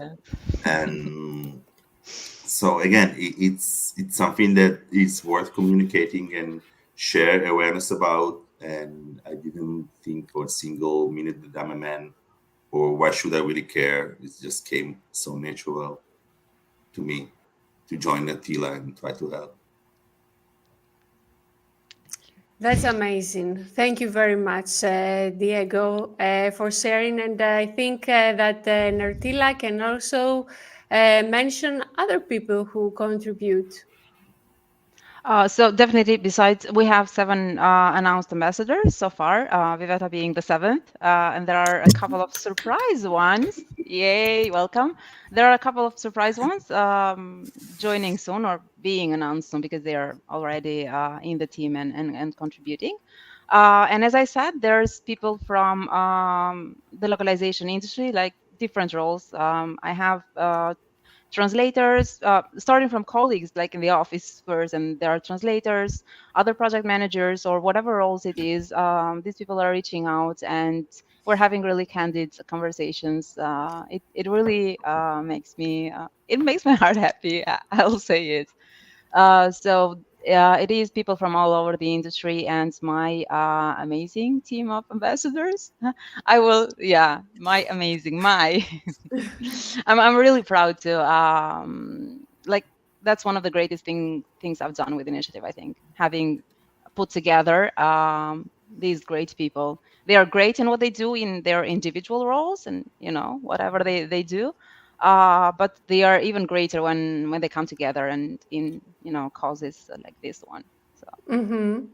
And so again, it's something that is worth communicating and share awareness about. And I didn't think for a single minute that I'm a man, or why should I really care? It just came so natural to me to join Attila and try to help. That's amazing. Thank you very much, Diego, for sharing. And I think that Nertila can also mention other people who contribute. So definitely, besides, we have 7 announced ambassadors so far, Viveta being the 7th, and there are a couple of surprise ones. Yay, welcome. There are a couple of surprise ones joining soon or being announced soon, because they are already in the team and contributing. And as I said, there's people from the localization industry, like different roles. I have translators, starting from colleagues like in the office first, and there are translators, other project managers, or whatever roles it is. These people are reaching out, and we're having really candid conversations. It really makes me it makes my heart happy. I'll say it. So it is people from all over the industry and my amazing team of ambassadors. I will, yeah, my amazing, my. I'm really proud to like that's one of the greatest things I've done with initiative. I think having put together these great people. They are great in what they do in their individual roles, and whatever they do, but they are even greater when they come together and in causes like this one. So Mm-hmm.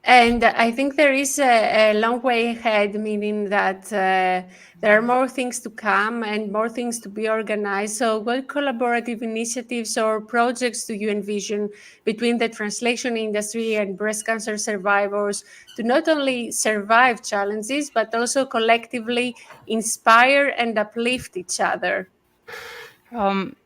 And I think there is a long way ahead, meaning that there are more things to come and more things to be organized. So, what collaborative initiatives or projects do you envision between the translation industry and breast cancer survivors to not only survive challenges, but also collectively inspire and uplift each other?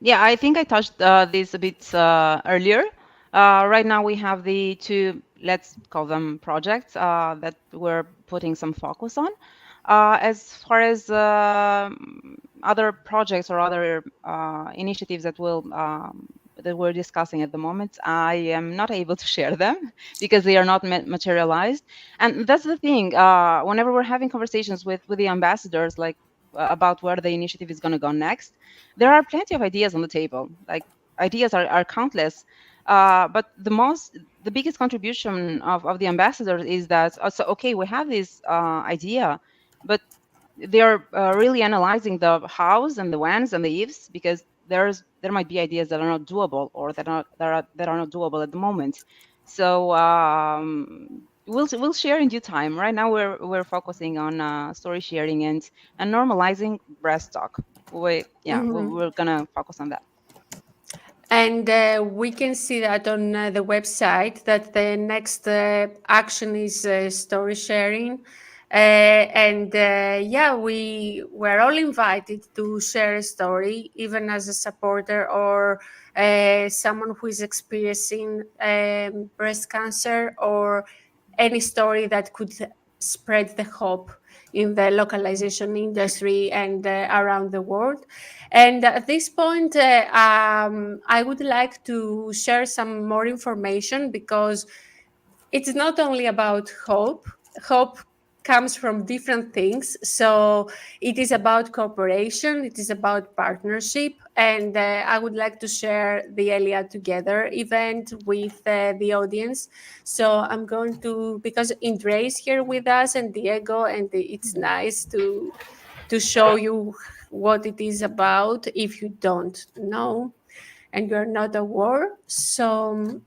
yeah, I think I touched this a bit earlier. Right now we have the 2, let's call them projects, that we're putting some focus on. As far as other projects or other initiatives that will that we're discussing at the moment, I am not able to share them because they are not materialized. And that's the thing. Whenever we're having conversations with the ambassadors, like about where the initiative is going to go next, there are plenty of ideas on the table. Like ideas are countless. But the biggest contribution of the ambassadors is that so okay, we have this idea, but they are really analyzing the hows and the whens and the ifs, because there might be ideas that are not doable, or that are not doable at the moment. So we'll share in due time. Right now we're focusing on story sharing and normalizing breast talk. We're gonna focus on that. And we can see that on the website that the next action is story sharing. And yeah, we're all invited to share a story, even as a supporter or someone who is experiencing breast cancer, or any story that could spread the hope in the localization industry and around the world. And at this point, I would like to share some more information, because it's not only about hope. Hope comes from different things. So it is about cooperation, it is about partnership. And I would like to share the Elia Together event with the audience. So I'm going to, because Indre is here with us and Diego, and it's nice to show you what it is about if you don't know and you're not aware. So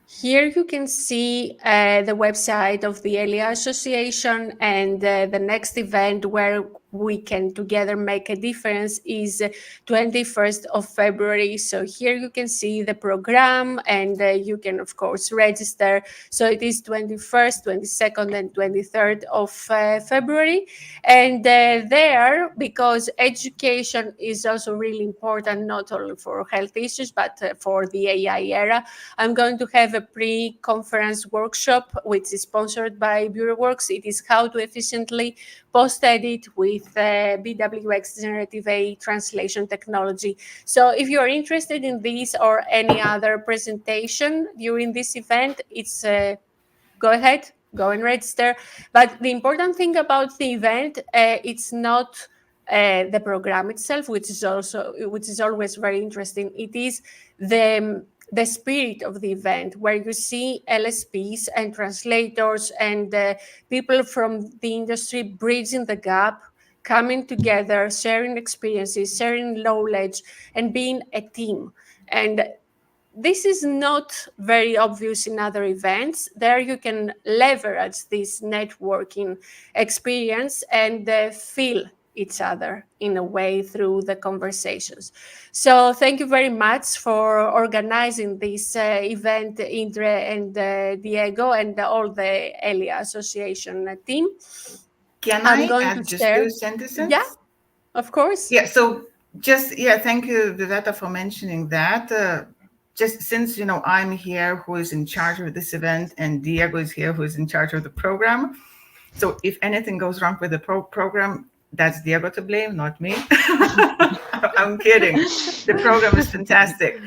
here you can see the website of the Elia Association, and the next event where we can together make a difference is 21st of February. So here you can see the program, and you can of course register. So it is 21st, 22nd and 23rd of February. And there, because education is also really important, not only for health issues, but for the AI era, I'm going to have a pre-conference workshop, which is sponsored by BureauWorks. It is how to efficiently post-edit with BWX generative AI translation technology. So if you are interested in this or any other presentation during this event, it's go ahead, go and register. But the important thing about the event, it's not the program itself, which is always very interesting. It is the spirit of the event, where you see LSPs and translators and people from the industry bridging the gap, coming together, sharing experiences, sharing knowledge, and being a team. And this is not very obvious in other events. There you can leverage this networking experience and feel each other in a way through the conversations. So thank you very much for organizing this event, Indre and Diego, and all the Elia Association team. Can I'm I going to add just share. two Yeah, sentences? of course. Yeah, so thank you, Viveta, for mentioning that. Just since, I'm here who is in charge of this event, and Diego is here who is in charge of the program. So if anything goes wrong with the program, that's Diego to blame, not me. I'm kidding. The program is fantastic.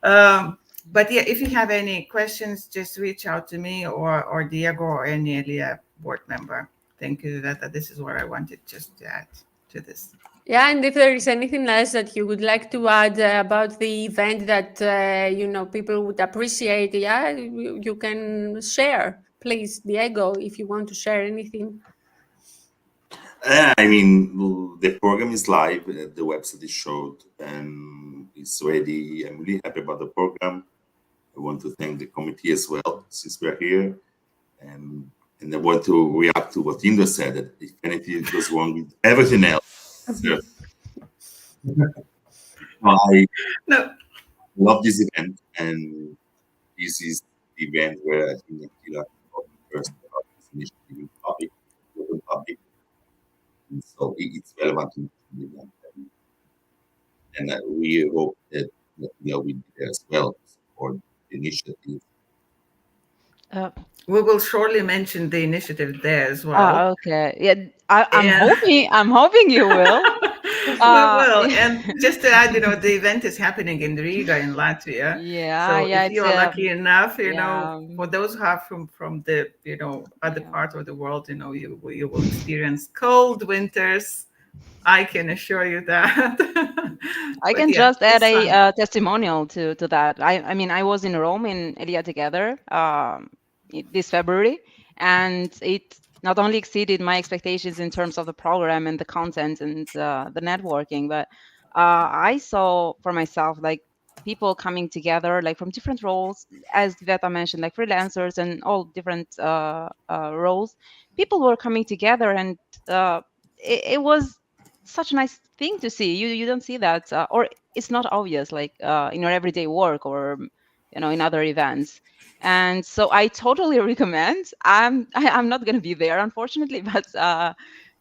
But yeah, if you have any questions, just reach out to me or Diego or any Elia board member. Thank you, Viveta. This is what I wanted just to add to this. Yeah, and if there is anything else that you would like to add about the event that people would appreciate, yeah, you can share. Please, Diego, if you want to share anything. I mean, the program is live. The website is showed and it's ready. I'm really happy about the program. I want to thank the committee as well, since we're here. And I want to react to what Indra said, that if anything goes wrong with everything else, so, I No, love this event. And this is the event where I think Akila talked first about this initiative in public, open public. And so it's relevant to the event. And we hope that will be there as well to support the initiative. Uh, we will surely mention the initiative there as well. okay. Yeah, I'm And hoping. I'm hoping you will. Well, and just to add, the event is happening in Riga in Latvia. Yeah, So yeah, if it's you are lucky enough, yeah, for those who are from the, other yeah. part of the world, you will experience cold winters. I can assure you that. I But can yeah, just add it's a fun. testimonial to that. I mean, I was in Rome in Elia Together this February, and it not only exceeded my expectations in terms of the program and the content and the networking, but I saw for myself like people coming together like from different roles, as Veta mentioned, like freelancers and all different roles. People were coming together, and it was such a nice thing to see. You don't see that, or it's not obvious like in your everyday work or in other events. And so I totally recommend. I'm not going to be there unfortunately, but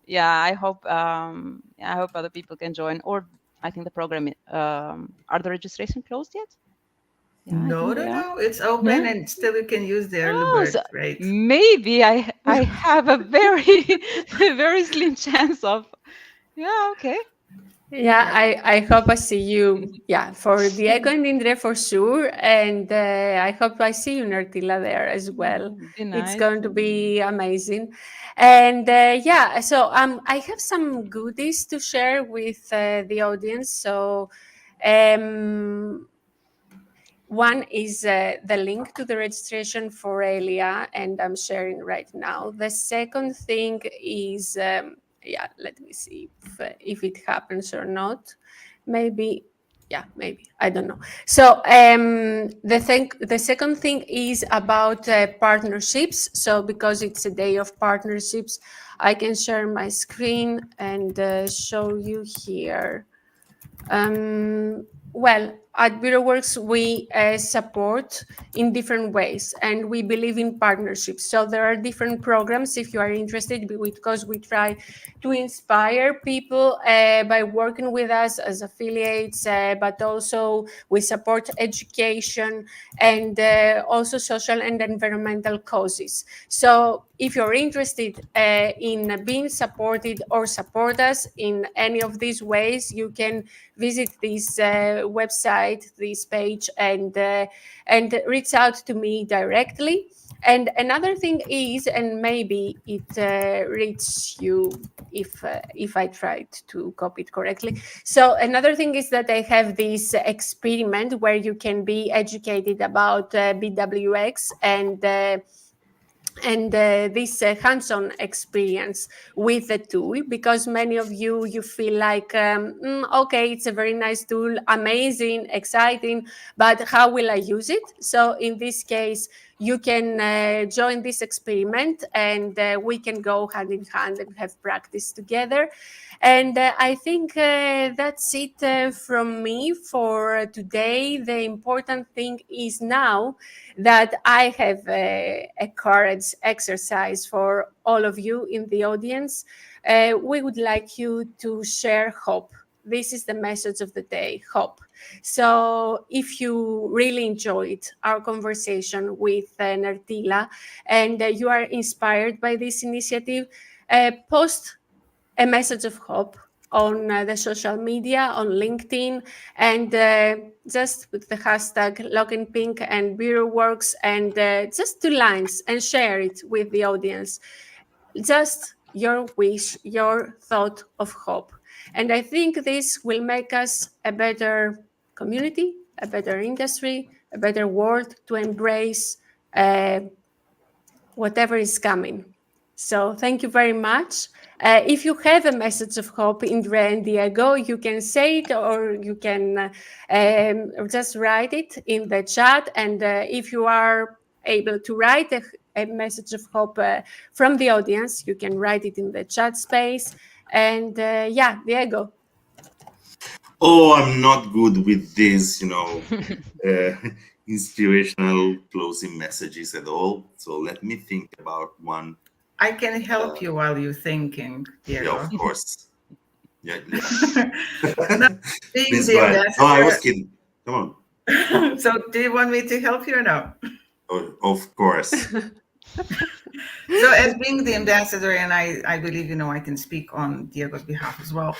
yeah, I hope other people can join. Or I think the program are the registration closed yet? Yeah, I No, think no, they are. no. It's open, Yeah. and still you can use the early Oh, bird so rate. maybe I have a very very slim chance of. Yeah, okay. Yeah, Yeah. I hope I see you. Yeah, for Diego and Indre for sure, and I hope I see you, Nertila, there as well. Be It's nice. going to be amazing, and yeah. So I have some goodies to share with the audience. So um, one is the link to the registration for Elia, and I'm sharing right now. The second thing is, yeah, let me see if it happens or not. Maybe, yeah, maybe I don't know. So the second thing is about partnerships. So because it's a day of partnerships, I can share my screen and show you here. Well, at BureauWorks, we support in different ways, and we believe in partnerships. So there are different programs if you are interested, because we try to inspire people by working with us as affiliates, but also we support education and also social and environmental causes. So if you're interested in being supported or support us in any of these ways, you can visit this website, this page, and reach out to me directly. And another thing is, and maybe it reaches you if I tried to copy it correctly. So another thing is that I have this experiment where you can be educated about BWX and this hands-on experience with the tool, because many of you feel like okay, it's a very nice tool, amazing, exciting, but how will I use it? So in this case, you can join this experiment, and we can go hand in hand and have practice together. And I think that's it from me for today. The important thing is now that I have a courage exercise for all of you in the audience. We would like you to share hope. This is the message of the day, hope. So if you really enjoyed our conversation with Nertila, and you are inspired by this initiative, post a message of hope on the social media, on LinkedIn, and just with the hashtag LocInPink and BureauWorks, and just 2 lines, and share it with the audience. Just your wish, your thought of hope. And I think this will make us a better community, a better industry, a better world to embrace whatever is coming. So thank you very much. If you have a message of hope, Indra and Diego, you can say it, or you can just write it in the chat. And if you are able to write a message of hope from the audience, you can write it in the chat space. And yeah, Diego. Oh, I'm not good with these, inspirational closing messages at all. So let me think about one. I can help you while you're thinking, Yeah, of Diego. course. Yeah, yeah. Now, being Please the go ahead. No, I was ambassador. kidding. Come on. So do you want me to help you or no? Oh, of course. So as being the ambassador, and I believe, I can speak on Diego's behalf as well.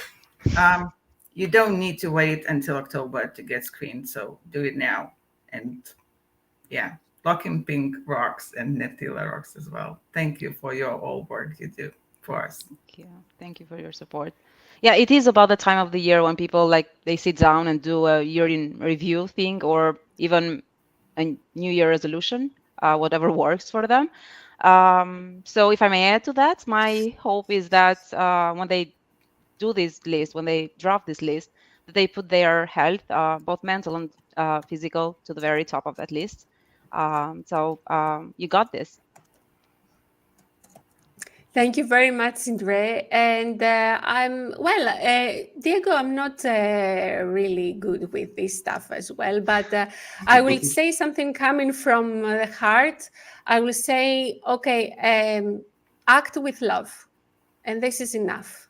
you don't need to wait until October to get screened. So do it now. And yeah, LocInPink rocks and Neptila rocks as well. Thank you for your all work you do for us. Thank you. Thank you for your support. Yeah, it is about the time of the year when people like they sit down and do a year in review thing or even a New Year resolution, whatever works for them. So if I may add to that, my hope is that when they do this list, when they draft this list, that they put their health, both mental and physical, to the very top of that list. You got this. Thank you very much, Indre. And Diego, I'm not really good with this stuff as well, but I will say something coming from the heart. I will say, okay, act with love, and this is enough.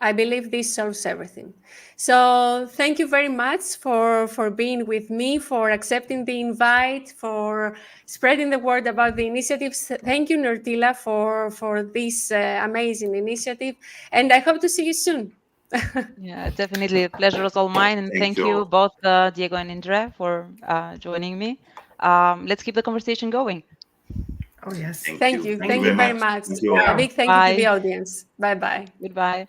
I believe this solves everything. So thank you very much for being with me, for accepting the invite, for spreading the word about the initiatives. Thank you, Nertila, for this amazing initiative. And I hope to see you soon. Yeah, definitely. The pleasure is all mine. And Thank thank you. you both, Diego and Indre, for joining me. Let's keep the conversation going. Oh, yes. Thank you. Thank Thank you you very very much. much. Thank you A all. big thank you to the Bye. audience. Bye bye. Goodbye.